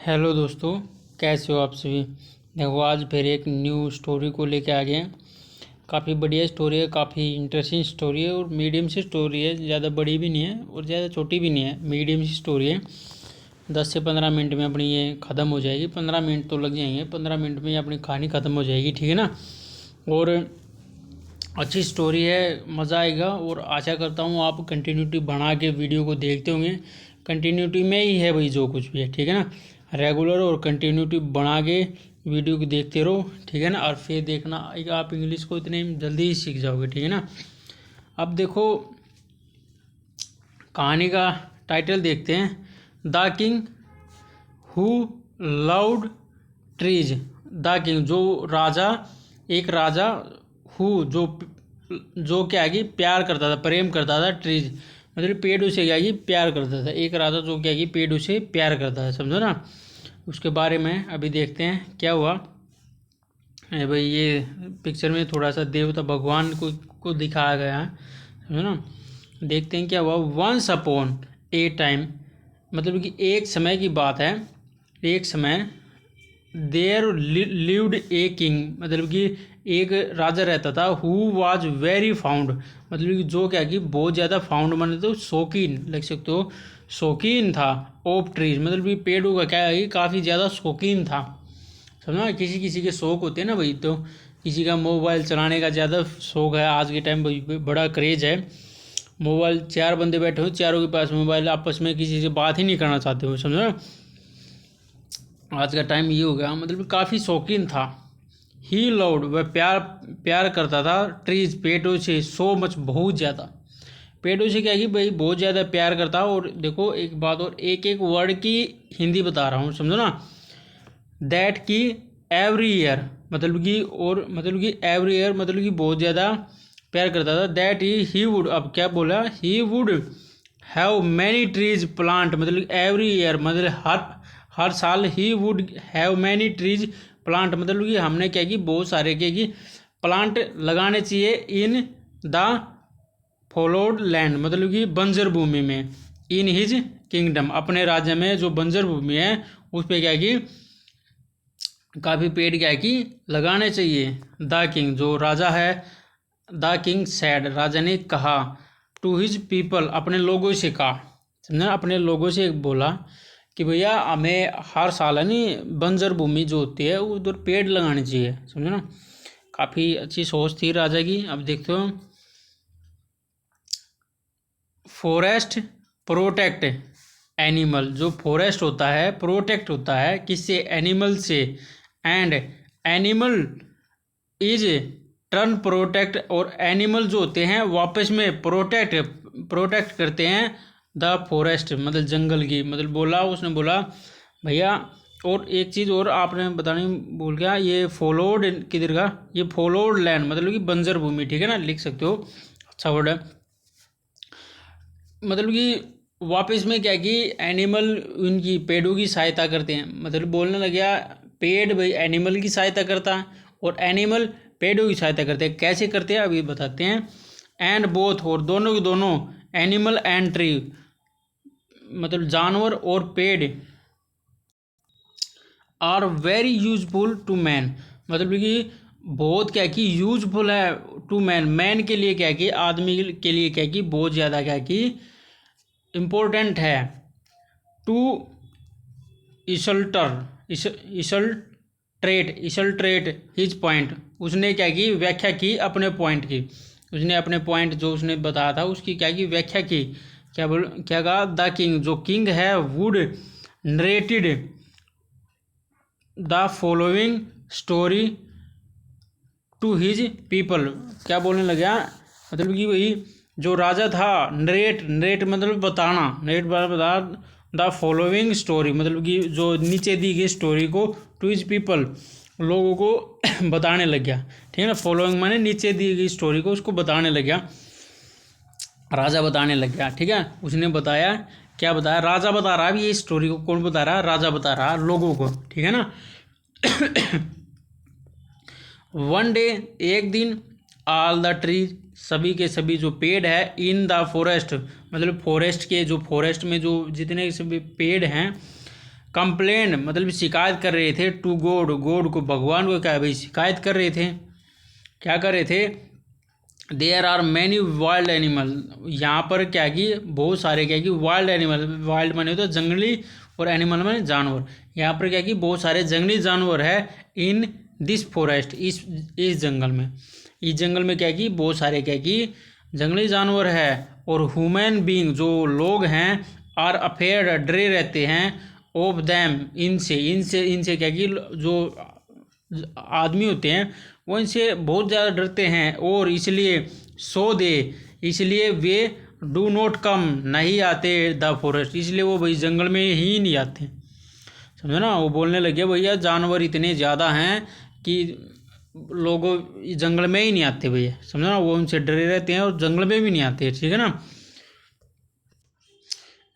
Hello दोस्तों, कैसे हो आप सभी। देखो, आज फिर एक न्यू स्टोरी को लेके आ गए हैं। काफ़ी बढ़िया स्टोरी है, काफ़ी इंटरेस्टिंग स्टोरी है और मीडियम सी स्टोरी है। ज़्यादा बड़ी भी नहीं है और ज़्यादा छोटी भी नहीं है, मीडियम सी स्टोरी है। 10 से 15 मिनट में अपनी ये ख़त्म हो जाएगी। 15 मिनट तो लग जाएंगे, 15 मिनट में ये अपनी कहानी ख़त्म हो जाएगी, ठीक है ना। और अच्छी स्टोरी है, मज़ा आएगा और आशा करता हूँ आप कंटिन्यूटी बना के वीडियो को देखते होंगे। कंटिन्यूटी में ही है भाई जो कुछ भी है, ठीक है ना। रेगुलर और कंटिन्यूटी बना के वीडियो को देखते रहो, ठीक है ना। और फिर देखना आप इंग्लिश को इतने जल्दी ही सीख जाओगे, ठीक है ना। अब देखो, कहानी का टाइटल देखते हैं, the king who loved trees. The king जो राजा, एक राजा, हु जो क्या है कि प्यार करता था, प्रेम करता था, ट्रीज मतलब पेड़ से क्या है कि प्यार करता था। एक राजा जो क्या है कि पेड़ से प्यार करता था, समझो ना। उसके बारे में अभी देखते हैं क्या हुआ। भाई ये पिक्चर में थोड़ा सा देवता भगवान को दिखाया गया है, समझो ना। देखते हैं क्या हुआ। वंस अपॉन ए टाइम, मतलब कि एक समय की बात है। एक समय देयर लिव्ड ए किंग, मतलब कि एक राजा रहता था। हु वाज वेरी फाउंड, मतलब कि जो क्या कि बहुत ज़्यादा फाउंड माने तो शौकीन, लग सकते हो, शौकीन था। ऑफ ट्रीज मतलब कि पेड़ों का क्या है कि काफ़ी ज़्यादा शौकीन था, समझना। किसी किसी के शौक होते हैं ना भाई। तो किसी का मोबाइल चलाने का ज़्यादा शौक है, आज के टाइम बड़ा क्रेज है। मोबाइल, 4 बंदे बैठे हो, चारों के पास मोबाइल, आपस में किसी से बात ही नहीं करना चाहते हो, समझो। आज का टाइम ये हो गया, मतलब काफ़ी शौकीन था। ही लव्ड, वह प्यार प्यार करता था, ट्रीज पेड़ों से, सो मच बहुत ज़्यादा। पेड़ों से क्या है कि भाई बहुत ज़्यादा प्यार करता। और देखो एक बात और, एक एक वर्ड की हिंदी बता रहा हूँ, समझो ना। दैट की एवरी ईयर, मतलब कि और मतलब कि एवरी ईयर मतलब कि बहुत ज़्यादा प्यार करता था। दैट ही वुड, अब क्या बोला, he would have many trees plant, मतलब एवरी ईयर मतलब हर साल। He would have many trees plant, मतलब कि हमने क्या कि बहुत सारे क्या कि प्लांट लगाने चाहिए। इन द फॉलोड लैंड, मतलब कि बंजर भूमि में। इन हिज किंगडम, अपने राज्य में जो बंजर भूमि है उस पर क्या कि काफ़ी पेड़ क्या है कि लगाने चाहिए। द किंग जो राजा है, द किंग सैड राजा ने कहा, टू हिज पीपल अपने लोगों से कहा, समझा। अपने लोगों से बोला कि भैया हमें हर साल है नी बंजर भूमि जो होती है उधर पेड़ लगाने चाहिए, समझो ना। काफ़ी अच्छी सोच थी राजा की। अब देखते हो, फॉरेस्ट प्रोटेक्ट एनिमल, जो फॉरेस्ट होता है प्रोटेक्ट होता है किससे, एनिमल से। And animal is turn protect, और एनिमल जो होते हैं वापस में प्रोटेक्ट करते हैं द फॉरेस्ट, मतलब जंगल की। मतलब बोला, उसने बोला भैया। और एक चीज़ और आपने बताने भूल गया, ये फॉलोड किधर का, ये फॉलोड लैंड मतलब कि बंजर भूमि, ठीक है ना, लिख सकते हो, अच्छा वर्ड है। मतलब कि वापस में क्या कि एनिमल उनकी पेड़ों की सहायता करते हैं, मतलब बोलने लग गया पेड़ भाई एनिमल की सहायता करता है और एनिमल पेड़ों की सहायता करते हैं। कैसे करते हैं अभी बताते हैं। एंड बोथ, और दोनों के दोनों, एनिमल एंड ट्री मतलब जानवर और पेड़, are very useful to man, मतलब कि बहुत क्या कि यूजफुल है टू मैन, मैन के लिए क्या कि आदमी के लिए क्या कि बहुत ज़्यादा क्या कि इम्पोर्टेंट है। टू इशल्ट्रेट हिज पॉइंट, उसने क्या की व्याख्या की अपने पॉइंट की। उसने अपने पॉइंट जो उसने बताया था उसकी क्या की व्याख्या की। क्या कहा, द किंग जो किंग है would narrated the following story to his people. क्या बोलने लगा, मतलब कि वही जो राजा था, नरेट मतलब बताना, नरेट बता द फॉलोइंग स्टोरी, मतलब कि जो नीचे दी गई स्टोरी को टू हिज पीपल, लोगों को बताने लग गया, ठीक है ना। फॉलोइंग माने नीचे दी गई स्टोरी को उसको बताने लग गया, राजा बताने लग गया, ठीक है। उसने बताया, क्या बताया, राजा बता रहा है। अभी ये स्टोरी को कौन बता रहा है, राजा बता रहा है लोगों को, ठीक है ना। वन डे, एक दिन, ऑल द ट्रीज सभी के सभी जो पेड़ है, इन द फॉरेस्ट मतलब फॉरेस्ट के जो फॉरेस्ट में जो जितने सभी पेड़ हैं, कंप्लेन मतलब शिकायत कर रहे थे टू गॉड, गॉड को, भगवान को क्या भाई शिकायत कर रहे थे, क्या कर रहे थे, there are many wild animal, यहाँ पर क्या कि बहुत सारे क्या कि वाइल्ड एनिमल, वाइल्ड माने तो जंगली और एनिमल माने जानवर, यहाँ पर क्या कि बहुत सारे जंगली जानवर है इन दिस फॉरेस्ट, इस जंगल में, इस जंगल में क्या कि बहुत सारे क्या कि जंगली जानवर है, और ह्यूमन बीइंग जो लोग हैं आर अफेयर्ड डरे रहते हैं, ऑफ दैम इनसे, इनसे क्या कि जो आदमी होते हैं वो इनसे बहुत ज़्यादा डरते हैं, और इसलिए सो दे, इसलिए वे डू नॉट कम नहीं आते द फॉरेस्ट, इसलिए वो भाई जंगल में ही नहीं आते, समझो ना। वो बोलने लगे भैया जानवर इतने ज़्यादा हैं कि लोगों जंगल में ही नहीं आते भैया, समझो ना, वो उनसे डरे रहते हैं और जंगल में भी नहीं आते, ठीक है ना।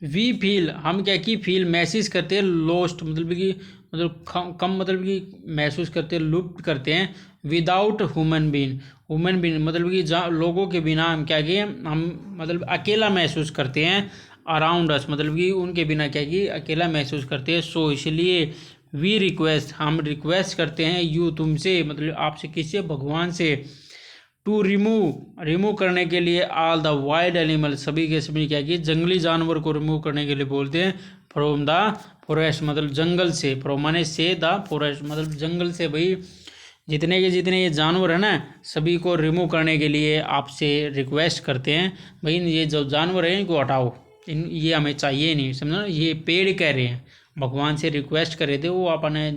वी फील, हम क्या कि फील महसूस करते हैं, लोस्ट मतलब कि मतलब कम मतलब कि महसूस करते हैं, लुप्त करते हैं, without human being, human being मतलब कि लोगों के बिना हम क्या कि हम मतलब अकेला महसूस करते हैं, अराउंड अस मतलब कि उनके बिना क्या कि अकेला महसूस करते हैं, सो इसलिए वी रिक्वेस्ट, हम रिक्वेस्ट करते हैं, यू तुमसे मतलब आपसे, किससे, भगवान से, टू रिमूव करने के लिए ऑल द वाइल्ड एनिमल, सभी के सभी क्या कि जंगली जानवर को रिमूव करने के लिए बोलते हैं, फ्रॉम द फॉरेस्ट मतलब जंगल से, फ्रॉम माने से, द फॉरेस्ट मतलब जंगल से, भाई जितने के जितने ये जानवर है ना सभी को रिमूव करने के लिए आपसे रिक्वेस्ट करते हैं, भाई ये जो जानवर है इनको हटाओ, ये हमें चाहिए नहीं, समझो ना। ये पेड़ कह रहे हैं, भगवान से रिक्वेस्ट कर रहे थे, वो आपने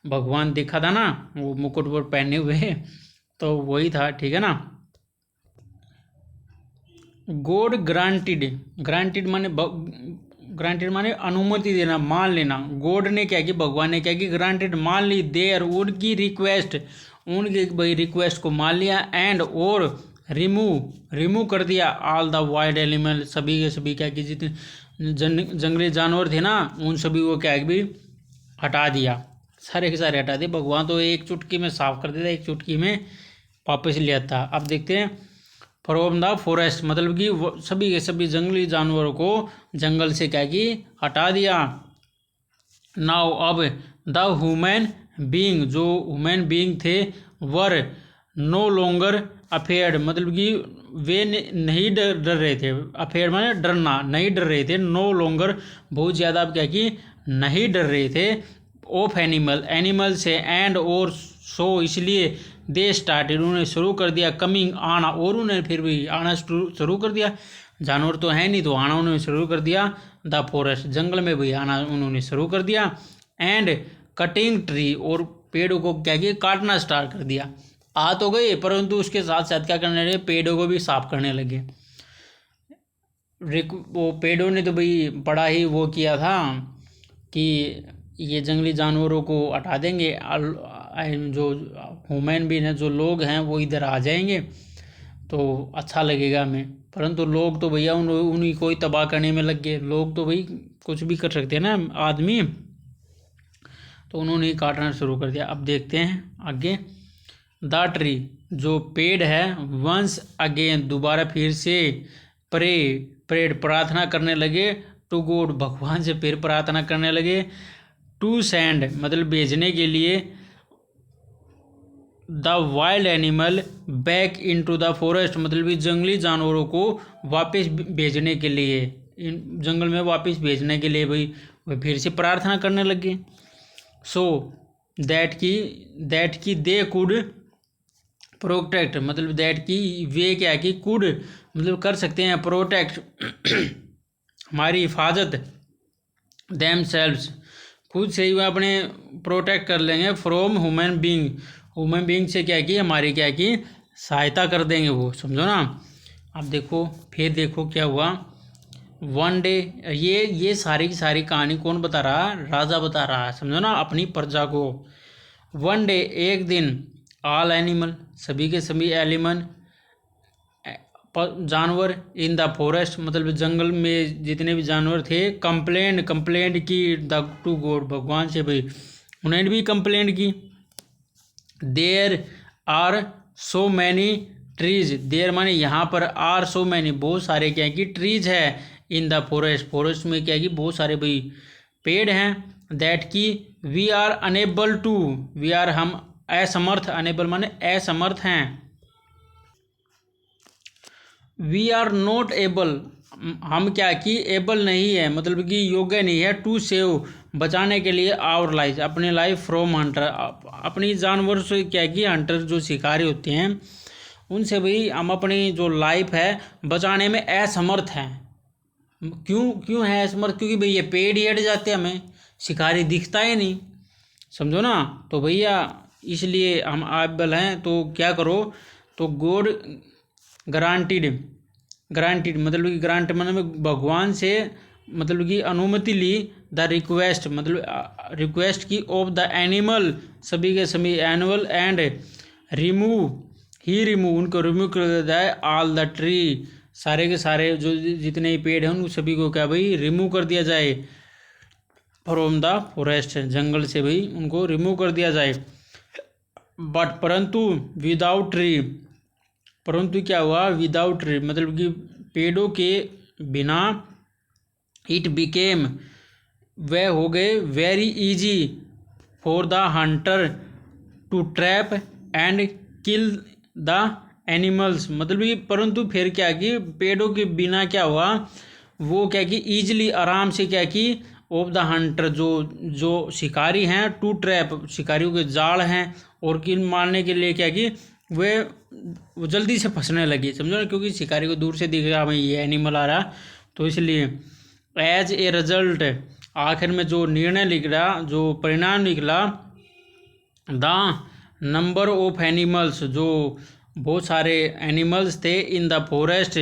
भगवान देखा था ना वो मुकुट वुकुट पहने हुए, तो वही था, ठीक है ना। गॉड ग्रांटेड, ग्रांटेड माने अनुमति देना, मान लेना, गॉड ने क्या कि भगवान ने क्या कि ग्रांटेड मान ली, देयर उनकी रिक्वेस्ट, उनकी भाई रिक्वेस्ट को मान लिया, एंड और रिमूव कर दिया ऑल द वाइल्ड एनिमल, सभी के सभी क्या कि जितने जंगली जानवर थे ना उन सभी को क्या भी हटा दिया, सारे के सारे हटा दिए, भगवान तो एक चुटकी में साफ कर देता, एक चुटकी में वापस ले आता। अब देखते हैं फ्रॉम द फॉरेस्ट मतलब कि सभी के सभी जंगली जानवरों को जंगल से क्या कि हटा दिया। नाउ अब द ह्यूमन बीइंग, जो ह्यूमन बीइंग थे, वर नो लॉन्गर अफेयर्ड मतलब कि वे नहीं डर रहे थे, अफेयर्ड माने डरना, नहीं डर रहे थे, नो लॉन्गर बहुत ज़्यादा अब क्या कि नहीं डर रहे थे, ऑफ एनिमल से, एंड और सो इसलिए दे स्टार्टेड उन्होंने शुरू कर दिया, कमिंग आना, और उन्हें फिर भी आना शुरू कर दिया, जानवर तो है नहीं तो आना उन्होंने शुरू कर दिया, द फॉरेस्ट जंगल में भी आना उन्होंने शुरू कर दिया, एंड कटिंग ट्री और पेड़ों को क्या किया काटना स्टार्ट कर दिया, आ तो गए परंतु उसके साथ साथ क्या करने लगे, पेड़ों को भी साफ करने लगे। वो पेड़ों ने तो भाई बड़ा ही वो किया था कि ये जंगली जानवरों को हटा देंगे, जो ह्यूमन बीइंग है, जो लोग हैं वो इधर आ जाएंगे तो अच्छा लगेगा हमें, परंतु लोग तो भैया उन्हीं को ही तबाह करने में लग गए, लोग तो भाई कुछ भी कर सकते हैं ना आदमी, तो उन्होंने ही काटना शुरू कर दिया। अब देखते हैं आगे, द ट्री जो पेड़ है, वंस अगेन दोबारा फिर से, प्रेड प्रार्थना करने लगे, टू गॉड भगवान से फिर प्रार्थना करने लगे, टू सेंड मतलब भेजने के लिए, the wild animal back into the forest मतलब कि जंगली जानवरों को वापस भेजने के लिए, इन जंगल में वापस भेजने के लिए भाई वे फिर से प्रार्थना करने लगे। सो दैट की दे कुड प्रोटेक्ट मतलब दैट की वे क्या कि कुड मतलब कर सकते हैं, प्रोटेक्ट हमारी हिफाजत, दैम सेल्व्स खुद से ही वह अपने प्रोटेक्ट कर लेंगे, फ्रॉम ह्यूमन बीइंग से क्या कि हमारी क्या कि सहायता कर देंगे वो, समझो ना। अब देखो फिर देखो क्या हुआ, वन डे, ये सारी की सारी कहानी कौन बता रहा, राजा बता रहा है, समझो ना, अपनी प्रजा को। वन डे एक दिन, ऑल एनिमल सभी के सभी एलिमन जानवर, इन द फॉरेस्ट मतलब जंगल में जितने भी जानवर थे, कंप्लेंट की द टू गॉड भगवान से, भाई उन्होंने भी कंप्लेंट की, there are so many trees, there माने यहाँ पर, आर सो मैनी बहुत सारे क्या कि ट्रीज है, इन द फॉरेस्ट में क्या कि बहुत सारे भाई पेड़ हैं, दैट कि we are unable to, we are हम असमर्थ, अनेबल माने असमर्थ हैं, वी आर नॉट एबल हम क्या कि एबल नहीं है मतलब कि योग्य नहीं है, टू सेव बचाने के लिए आवर लाइफ अपनी लाइफ फ्रॉम हंटर अपनी जानवर से, क्या कि हंटर जो शिकारी होते हैं उनसे भाई हम अपनी जो लाइफ है बचाने में असमर्थ हैं। क्यों क्यों है असमर्थ? क्योंकि भाई ये पेड़ ही हट जाते हैं, हमें शिकारी दिखता ही नहीं, समझो ना। तो भैया इसलिए हम एबल हैं, तो क्या करो, तो गॉड ग्रांटेड, ग्रांटेड मतलब कि ग्रांट मतलब भगवान से मतलब कि अनुमति ली, द रिक्वेस्ट मतलब रिक्वेस्ट की ऑफ द एनिमल सभी के सभी animal, and remove he remove उनको रिमूव कर देता है, ऑल द ट्री सारे के सारे जो जितने भी पेड़ हैं उन सभी को क्या भाई रिमूव कर दिया जाए, फ्रॉम द फॉरेस्ट जंगल से भाई उनको रिमूव कर दिया जाए। बट परंतु विदाउट ट्री, परंतु क्या हुआ, विदाउट ट्री मतलब कि पेड़ों के बिना, इट बिकेम वह हो गए very easy for the hunter to trap and kill the animals मतलब कि परंतु फिर क्या कि पेड़ों के बिना क्या हुआ, वो क्या कि ईजिली आराम से क्या कि ऑफ द हंटर जो जो शिकारी हैं, टू ट्रैप शिकारियों के जाल हैं, और किल मारने के लिए क्या कि वे वो जल्दी से फंसने लगी, समझो ना, क्योंकि शिकारी को दूर से दिख रहा हमें ये एनिमल आ रहा, तो इसलिए एज ए रिजल्ट आखिर में जो निर्णय निकला, जो परिणाम निकला, द नंबर ऑफ एनिमल्स जो बहुत सारे एनिमल्स थे इन द फॉरेस्ट,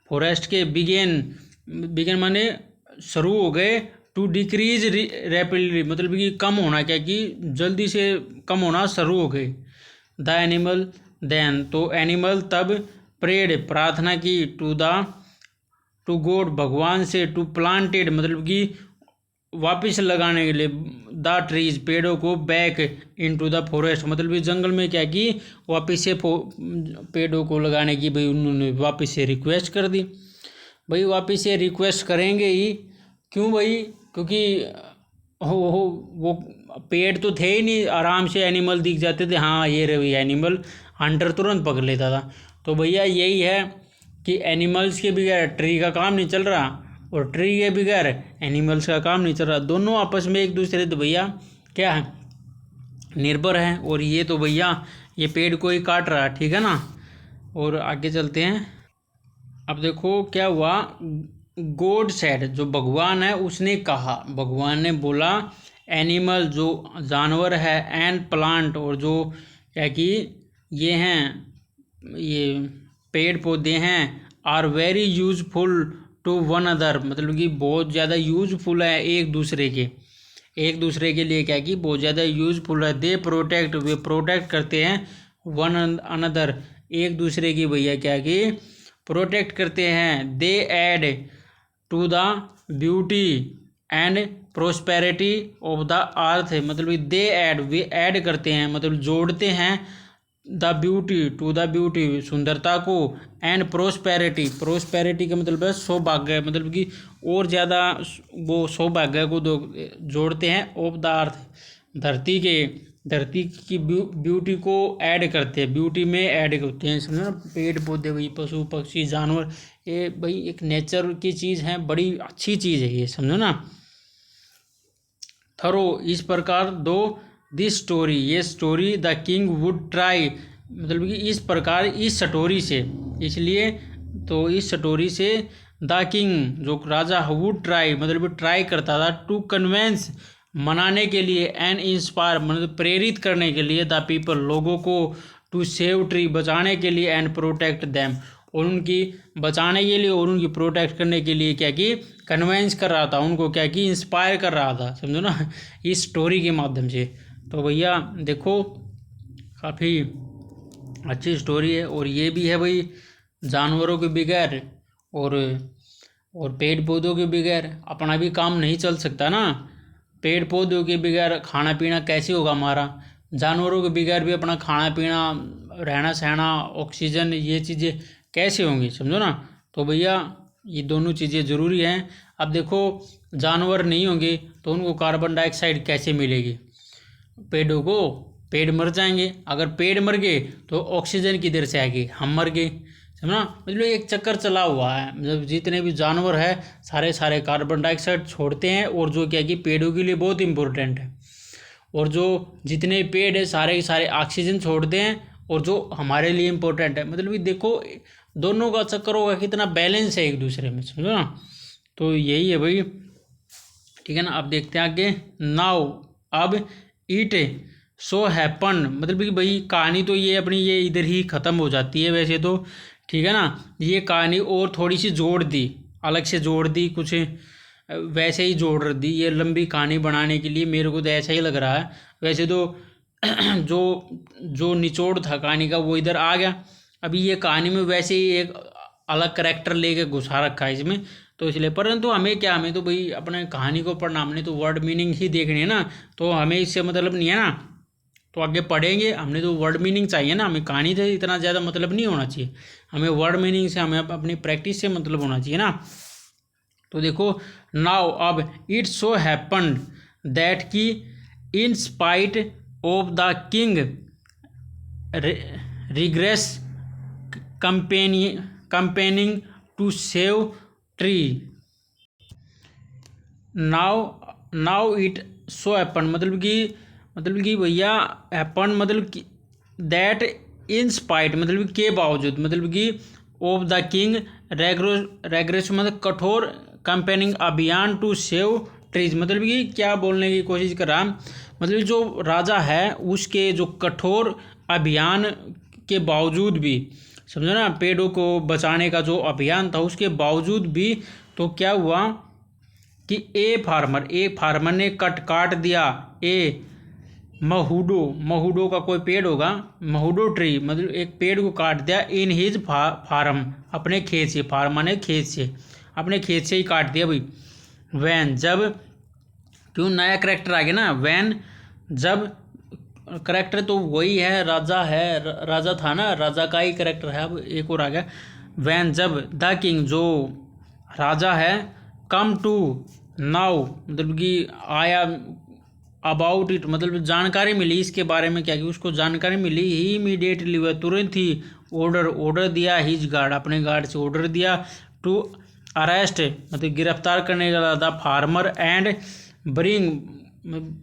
फॉरेस्ट के बिगेन माने शुरू हो गए, टू डिक्रीज रैपिडली मतलब कि कम होना, क्या कि जल्दी से कम होना शुरू हो गए। द एनिमल देन तो एनिमल तब प्रेड प्रार्थना की, टू गॉड भगवान से, टू प्लांटेड मतलब कि वापस लगाने के लिए, द ट्रीज पेड़ों को, बैक इनटू द फॉरेस्ट मतलब कि जंगल में क्या कि वापस से पेड़ों को लगाने की भाई उन्होंने वापस से रिक्वेस्ट कर दी। भाई वापस से रिक्वेस्ट करेंगे ही, क्यों भाई, क्योंकि वो पेड़ तो थे ही नहीं, आराम से एनिमल दिख जाते थे, हाँ ये रही एनिमल, हंटर तुरंत पकड़ लेता था। तो भैया यही है कि एनिमल्स के बगैर ट्री का काम नहीं चल रहा, और ट्री के बगैर एनिमल्स का काम नहीं चल रहा, दोनों आपस में एक दूसरे तो भैया क्या है निर्भर है। और ये तो भैया ये पेड़ को ही काट रहा है, ठीक है ना। और आगे चलते हैं। अब देखो क्या हुआ, गॉड सेड जो भगवान है उसने कहा, भगवान ने बोला, एनिमल जो जानवर है, एंड प्लांट और जो क्या कि ये हैं ये पेड़ पौधे हैं, are very useful to one other मतलब कि बहुत ज़्यादा यूजफुल है एक दूसरे के लिए, क्या कि बहुत ज़्यादा यूजफुल है। दे प्रोटेक्ट वे प्रोटेक्ट करते हैं, वन अनदर एक दूसरे की भैया क्या कि प्रोटेक्ट करते हैं। They add to the beauty and prosperity of the earth मतलब कि दे एड वे ऐड करते हैं मतलब जोड़ते हैं, the beauty to the beauty सुंदरता को, एंड प्रोस्पेरिटी प्रोस्पेरिटी का मतलब है सौभाग्य मतलब कि और ज़्यादा वो सौभाग्य को जोड़ते हैं, ऑफ द अर्थ धरती की ब्यूटी को ऐड करते हैं, ब्यूटी में ऐड करते हैं, समझो ना। पेड़ पौधे भाई पशु पक्षी जानवर ये भाई एक नेचर की चीज़ है, बड़ी अच्छी चीज़ है ये, समझो ना। थरो इस प्रकार दो दिस स्टोरी ये story the king would try मतलब कि इस प्रकार इस स्टोरी से, इसलिए तो इस स्टोरी से द किंग जो राजा वुड ट्राई मतलब ट्राई करता था, टू कन्वेंस मनाने के लिए, एंड इंस्पायर मतलब प्रेरित करने के लिए, द पीपल लोगों को, टू सेव ट्री बचाने के लिए, एंड प्रोटेक्ट देम और उनकी बचाने के लिए और उनकी प्रोटेक्ट करने के लिए क्या कि कन्वेंस कर रहा था उनको, क्या कि इंस्पायर कर रहा था, समझो ना, इस स्टोरी के माध्यम से। तो भैया देखो काफ़ी अच्छी स्टोरी है। और ये भी है भाई जानवरों के बगैर और पेड़ पौधों के बगैर अपना भी काम नहीं चल सकता ना। पेड़ पौधों के बगैर खाना पीना कैसे होगा हमारा, जानवरों के बगैर भी अपना खाना पीना रहना सहना ऑक्सीजन ये चीज़ें कैसे होंगी, समझो ना। तो भैया ये दोनों चीज़ें ज़रूरी हैं। अब देखो जानवर नहीं होंगे तो उनको कार्बन डाइऑक्साइड कैसे मिलेगी? पेड़ों को, पेड़ मर जाएंगे, अगर पेड़ मर गए तो ऑक्सीजन किधर से आएगी? हम मर गए, समझना? मतलब एक चक्कर चला हुआ है, मतलब जितने भी जानवर है सारे कार्बन डाइऑक्साइड छोड़ते हैं, और जो क्या कि पेड़ों के लिए बहुत इंपॉर्टेंट है, और जो जितने पेड़ है सारे के सारे ऑक्सीजन छोड़ते हैं, और जो हमारे लिए इम्पोर्टेंट है। मतलब कि देखो दोनों का चक्कर होगा, कितना बैलेंस है एक दूसरे में, समझो ना? तो यही है भाई, ठीक है ना? अब देखते हैं आगे। नाउ, अब इट सो हैपन, मतलब कि भाई कहानी तो ये अपनी ये इधर ही ख़त्म हो जाती है वैसे तो, ठीक है ना? ये कहानी और थोड़ी सी जोड़ दी, अलग से जोड़ दी, कुछ वैसे ही जोड़ दी, ये लंबी कहानी बनाने के लिए मेरे को तो ऐसा ही लग रहा है। वैसे तो जो जो निचोड़ था कहानी का वो इधर आ गया। अभी ये कहानी में वैसे ही एक अलग करैक्टर लेके घुसा रखा है इसमें, तो इसलिए। परंतु हमें क्या, हमें तो भाई अपने कहानी को पढ़ना, हमने तो वर्ड मीनिंग ही देखनी है ना, तो हमें इससे मतलब नहीं है ना, तो आगे पढ़ेंगे, हमने तो वर्ड मीनिंग चाहिए ना, हमें कहानी से इतना ज़्यादा मतलब नहीं होना चाहिए, हमें वर्ड मीनिंग से, हमें अपनी प्रैक्टिस से मतलब होना चाहिए ना। तो देखो, नाउ अब इट सो हैपन्ड दैट की in spite of the king regress campaigning to save tree. Now it so happen, मतलब कि भैया हैपन मतलब कि दैट इन स्पाइट, मतलब के बावजूद, मतलब कि ऑफ द किंग रेग्रेस मतलब कठोर, कंपेनिंग अभियान टू सेव ट्रीज, मतलब कि क्या बोलने की कोशिश कर रहा, मतलब जो राजा है उसके जो कठोर अभियान के बावजूद भी, समझो ना, पेड़ों को बचाने का जो अभियान था उसके बावजूद भी, तो क्या हुआ कि एक फार्मर ने काट दिया महुडो का कोई पेड़ होगा, महुडो ट्री, मतलब एक पेड़ को काट दिया इन हिज फार्म, अपने खेत से, फार्मर ने खेत से, अपने खेत से ही काट दिया भाई। वैन, जब, क्यों नया करेक्टर आ गया ना, वैन जब, करेक्टर तो वही है, राजा था ना, राजा का ही करेक्टर है, अब एक और आ गया। वैन जब द किंग, जो राजा है, कम टू नाउ, मतलब कि आया, अबाउट इट, मतलब जानकारी मिली इसके बारे में, क्या कि उसको जानकारी मिली, ही इमीडिएटली, वह तुरंत ही ऑर्डर दिया, हिज गार्ड, अपने गार्ड से ऑर्डर दिया, टू अरेस्ट, मतलब गिरफ्तार करने का, the farmer and bring,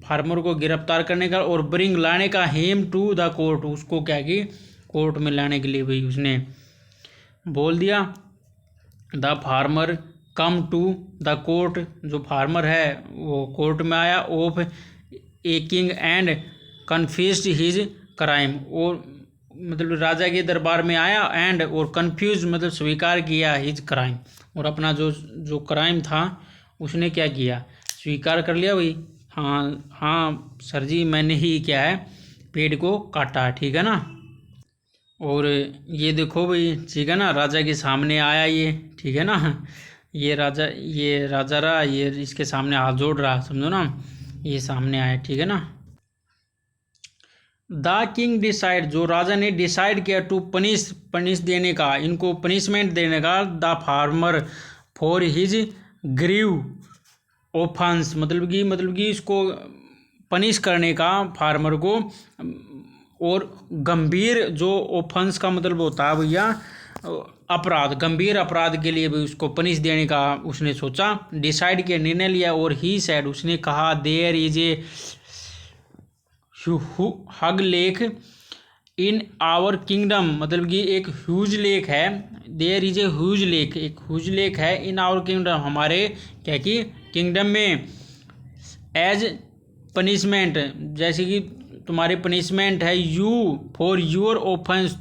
farmer को गिरफ्तार करने का और ब्रिंग लाने का, हेम टू द कोर्ट, उसको क्या कि कोर्ट में लाने के लिए भाई उसने बोल दिया। The farmer come to the court, जो फार्मर है वो कोर्ट में आया, of a king and confused his crime, और मतलब राजा के दरबार में आया, एंड और कन्फ्यूज मतलब स्वीकार किया, हिज क्राइम, और अपना जो क्राइम था उसने क्या किया, स्वीकार कर लिया भाई, हाँ सर जी, मैंने ही क्या है, पेड़ को काटा, ठीक है ना। और ये देखो भाई, ठीक है ना, राजा के सामने आया ये, ठीक है ना, ये राजा रहा, ये इसके सामने हाथ जोड़ रहा, समझो ना, ये सामने आया, ठीक है ना। द किंग डिसाइड, जो राजा ने डिसाइड किया, टू पनिश देने का, इनको पनिशमेंट देने का, the farmer for his grieve offence, मतलब कि इसको पनिश करने का फार्मर को, और गंभीर जो ऑफेंस का मतलब होता है भैया अपराध, गंभीर अपराध के लिए भी उसको पनिश देने का उसने सोचा, डिसाइड किया, निर्णय लिया। और ही सैड, उसने कहा, there is a huge lake in our kingdom, मतलब कि एक ह्यूज लेक है, there is a huge lake, एक ह्यूज लेक है, इन आवर किंगडम, हमारे क्या कि किंगडम में, एज पनिशमेंट, जैसे कि तुम्हारी पनिशमेंट है, यू फॉर योर ऑफेंस,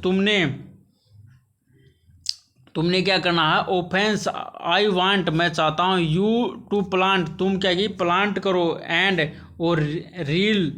तुमने क्या करना है, ऑफेंस, आई वांट, मैं चाहता हूँ, यू टू प्लांट, तुम क्या कि प्लांट करो, एंड और रील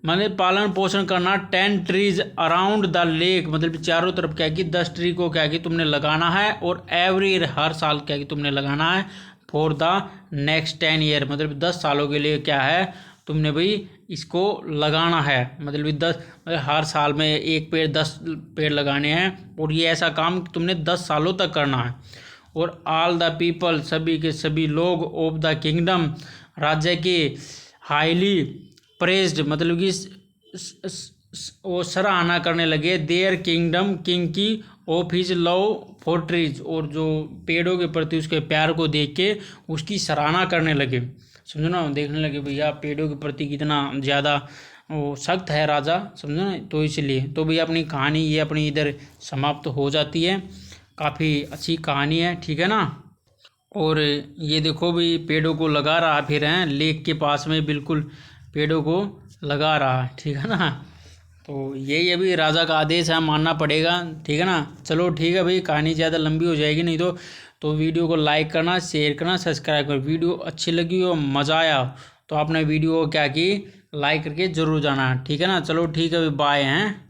मतलब पालन पोषण करना, 10 ट्रीज अराउंड द लेक, मतलब चारों तरफ क्या कि 10 ट्री को क्या कि तुमने लगाना है, और एवरी ईयर, हर साल क्या कि तुमने लगाना है, फॉर द नेक्स्ट 10 ईयर, मतलब 10 सालों के लिए क्या है, तुमने भाई इसको लगाना है, मतलब 10, मतलब हर साल में एक पेड़ 10 पेड़ लगाने हैं, और ये ऐसा काम तुमने 10 सालों तक करना है। और ऑल द पीपल सभी के सभी लोग ऑफ द किंगडम राज्य के हाईली प्रेज्ड मतलब कि वो सराहना करने लगे देयर किंगडम किंग की of his love for trees और जो पेड़ों के प्रति उसके प्यार को देख के उसकी सराहना करने लगे। समझो ना, देखने लगे भैया पेड़ों के प्रति कितना ज़्यादा वो सख्त है राजा, समझो ना। तो इसलिए तो भैया अपनी कहानी ये अपनी इधर समाप्त हो जाती है। काफ़ी अच्छी कहानी है, ठीक है ना। और ये देखो भी पेड़ों को लगा रहा फिर हैं लेक के पास में, बिल्कुल पेड़ों को लगा रहा है, ठीक है ना। तो यही अभी राजा का आदेश है, मानना पड़ेगा, ठीक है ना। चलो ठीक है भाई, कहानी ज़्यादा लंबी हो जाएगी नहीं तो वीडियो को लाइक करना, शेयर करना, सब्सक्राइब करना। वीडियो अच्छी लगी हो, मज़ा आया तो आपने वीडियो को क्या की लाइक करके ज़रूर जाना, ठीक है ना। चलो ठीक है भाई, बाय हैं।